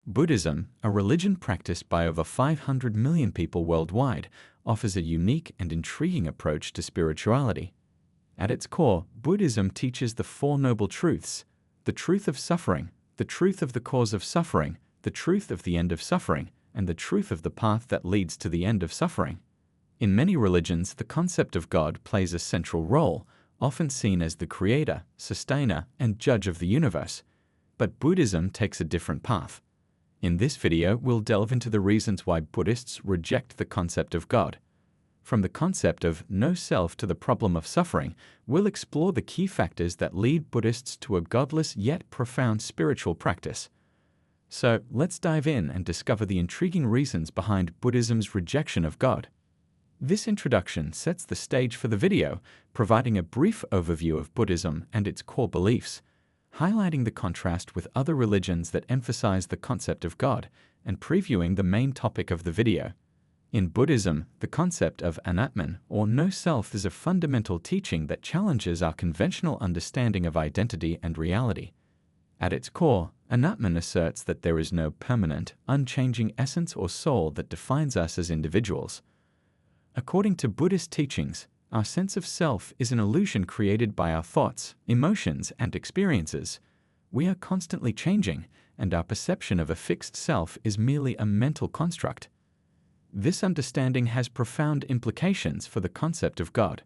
Buddhism, a religion practiced by over 500 million people worldwide, offers a unique and intriguing approach to spirituality. At its core, Buddhism teaches the Four Noble Truths: the truth of suffering, the truth of the cause of suffering, the truth of the end of suffering, and the truth of the path that leads to the end of suffering. In many religions, the concept of God plays a central role, often seen as the creator, sustainer, and judge of the universe. But Buddhism takes a different path. In this video, we'll delve into the reasons why Buddhists reject the concept of God. From the concept of no self to the problem of suffering, we'll explore the key factors that lead Buddhists to a godless yet profound spiritual practice. So, let's dive in and discover the intriguing reasons behind Buddhism's rejection of God. This introduction sets the stage for the video, providing a brief overview of Buddhism and its core beliefs, highlighting the contrast with other religions that emphasize the concept of God, and previewing the main topic of the video. In Buddhism, the concept of anatman, or no self, is a fundamental teaching that challenges our conventional understanding of identity and reality. At its core, anatman asserts that there is no permanent, unchanging essence or soul that defines us as individuals. According to Buddhist teachings, our sense of self is an illusion created by our thoughts, emotions, and experiences. We are constantly changing, and our perception of a fixed self is merely a mental construct. This understanding has profound implications for the concept of God.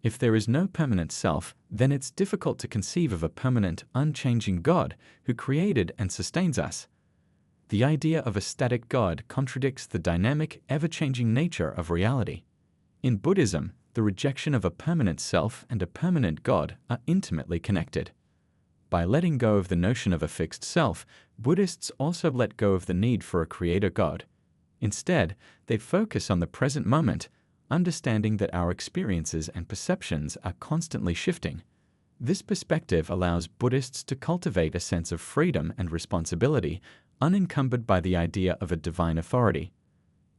If there is no permanent self, then it's difficult to conceive of a permanent, unchanging God who created and sustains us. The idea of a static God contradicts the dynamic, ever-changing nature of reality. In Buddhism, the rejection of a permanent self and a permanent God are intimately connected. By letting go of the notion of a fixed self, Buddhists also let go of the need for a creator God. Instead, they focus on the present moment, understanding that our experiences and perceptions are constantly shifting. This perspective allows Buddhists to cultivate a sense of freedom and responsibility, unencumbered by the idea of a divine authority.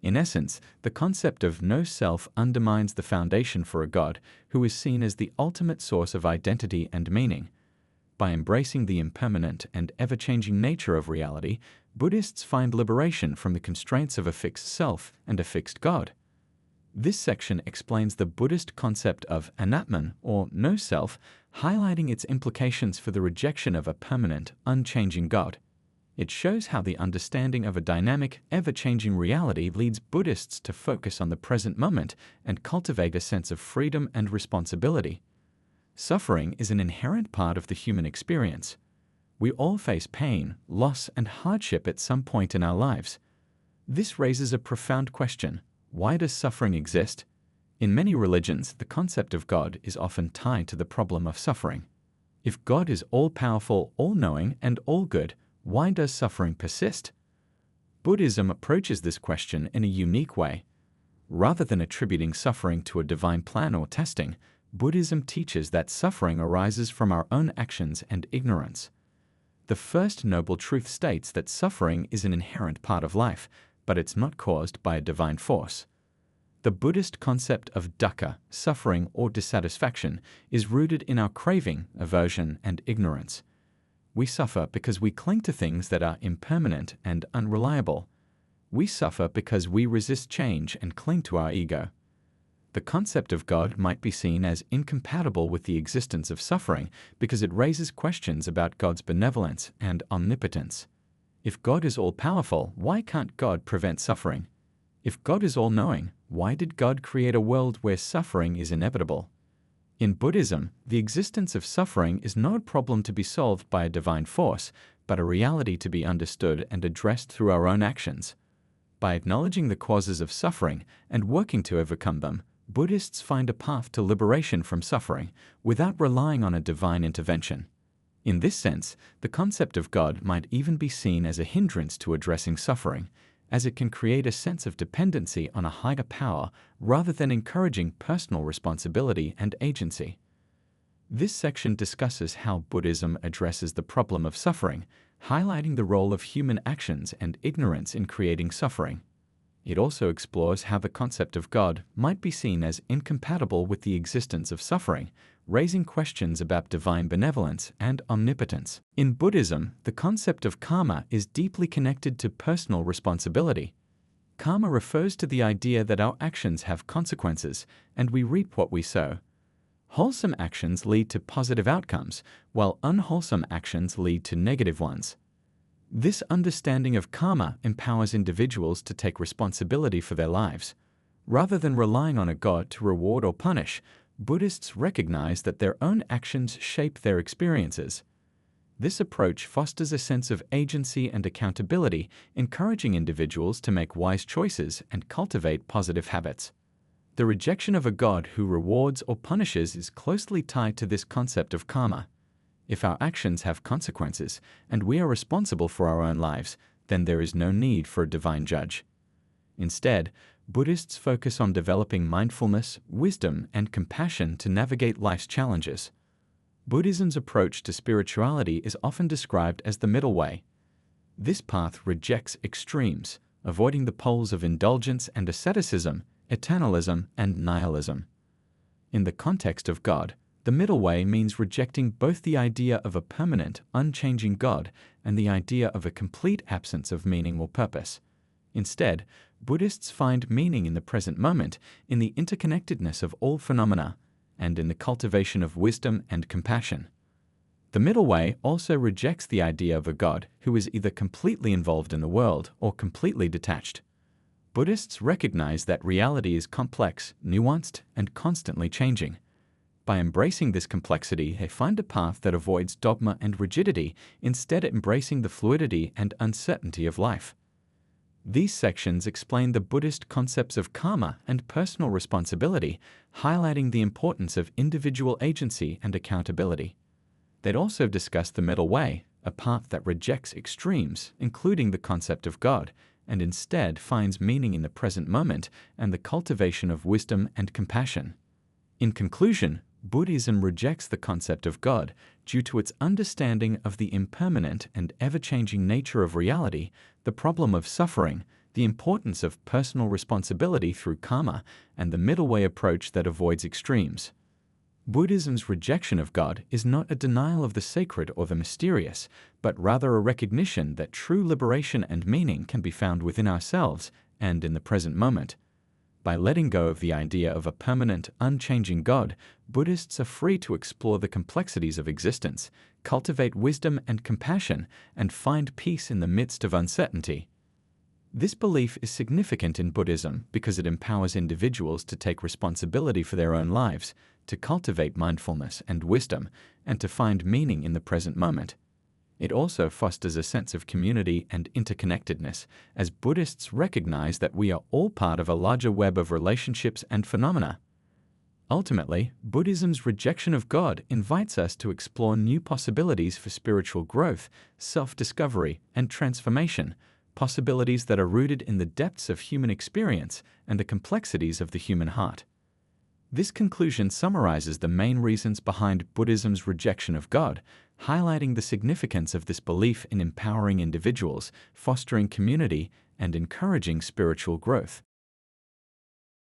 In essence, the concept of no self undermines the foundation for a God who is seen as the ultimate source of identity and meaning. By embracing the impermanent and ever-changing nature of reality, Buddhists find liberation from the constraints of a fixed self and a fixed God. This section explains the Buddhist concept of anatman, or no self, highlighting its implications for the rejection of a permanent, unchanging God. It shows how the understanding of a dynamic, ever-changing reality leads Buddhists to focus on the present moment and cultivate a sense of freedom and responsibility. Suffering is an inherent part of the human experience. We all face pain, loss, and hardship at some point in our lives. This raises a profound question: why does suffering exist? In many religions, the concept of God is often tied to the problem of suffering. If God is all-powerful, all-knowing, and all-good, why does suffering persist? Buddhism approaches this question in a unique way. Rather than attributing suffering to a divine plan or testing, Buddhism teaches that suffering arises from our own actions and ignorance. The First Noble Truth states that suffering is an inherent part of life, but it's not caused by a divine force. The Buddhist concept of dukkha, suffering or dissatisfaction, is rooted in our craving, aversion, and ignorance. We suffer because we cling to things that are impermanent and unreliable. We suffer because we resist change and cling to our ego. The concept of God might be seen as incompatible with the existence of suffering because it raises questions about God's benevolence and omnipotence. If God is all-powerful, why can't God prevent suffering? If God is all-knowing, why did God create a world where suffering is inevitable? In Buddhism, the existence of suffering is not a problem to be solved by a divine force, but a reality to be understood and addressed through our own actions. By acknowledging the causes of suffering and working to overcome them, Buddhists find a path to liberation from suffering without relying on a divine intervention. In this sense, the concept of God might even be seen as a hindrance to addressing suffering, as it can create a sense of dependency on a higher power rather than encouraging personal responsibility and agency. This section discusses how Buddhism addresses the problem of suffering, highlighting the role of human actions and ignorance in creating suffering. It also explores how the concept of God might be seen as incompatible with the existence of suffering, raising questions about divine benevolence and omnipotence. In Buddhism, the concept of karma is deeply connected to personal responsibility. Karma refers to the idea that our actions have consequences, and we reap what we sow. Wholesome actions lead to positive outcomes, while unwholesome actions lead to negative ones. This understanding of karma empowers individuals to take responsibility for their lives. Rather than relying on a god to reward or punish, Buddhists recognize that their own actions shape their experiences. This approach fosters a sense of agency and accountability, encouraging individuals to make wise choices and cultivate positive habits. The rejection of a god who rewards or punishes is closely tied to this concept of karma. If our actions have consequences and we are responsible for our own lives, then there is no need for a divine judge. Instead, Buddhists focus on developing mindfulness, wisdom, and compassion to navigate life's challenges. Buddhism's approach to spirituality is often described as the middle way. This path rejects extremes, avoiding the poles of indulgence and asceticism, eternalism, and nihilism. In the context of God, the middle way means rejecting both the idea of a permanent, unchanging God and the idea of a complete absence of meaning or purpose. Instead, Buddhists find meaning in the present moment, in the interconnectedness of all phenomena, and in the cultivation of wisdom and compassion. The middle way also rejects the idea of a God who is either completely involved in the world or completely detached. Buddhists recognize that reality is complex, nuanced, and constantly changing. By embracing this complexity, they find a path that avoids dogma and rigidity, instead embracing the fluidity and uncertainty of life. These sections explain the Buddhist concepts of karma and personal responsibility, highlighting the importance of individual agency and accountability. They'd also discuss the middle way, a path that rejects extremes, including the concept of God, and instead finds meaning in the present moment and the cultivation of wisdom and compassion. In conclusion, Buddhism rejects the concept of God due to its understanding of the impermanent and ever-changing nature of reality, the problem of suffering, the importance of personal responsibility through karma, and the middle way approach that avoids extremes. Buddhism's rejection of God is not a denial of the sacred or the mysterious, but rather a recognition that true liberation and meaning can be found within ourselves and in the present moment. By letting go of the idea of a permanent, unchanging God, Buddhists are free to explore the complexities of existence, cultivate wisdom and compassion, and find peace in the midst of uncertainty. This belief is significant in Buddhism because it empowers individuals to take responsibility for their own lives, to cultivate mindfulness and wisdom, and to find meaning in the present moment. It also fosters a sense of community and interconnectedness, as Buddhists recognize that we are all part of a larger web of relationships and phenomena. Ultimately, Buddhism's rejection of God invites us to explore new possibilities for spiritual growth, self-discovery, and transformation, possibilities that are rooted in the depths of human experience and the complexities of the human heart. This conclusion summarizes the main reasons behind Buddhism's rejection of God, highlighting the significance of this belief in empowering individuals, fostering community, and encouraging spiritual growth.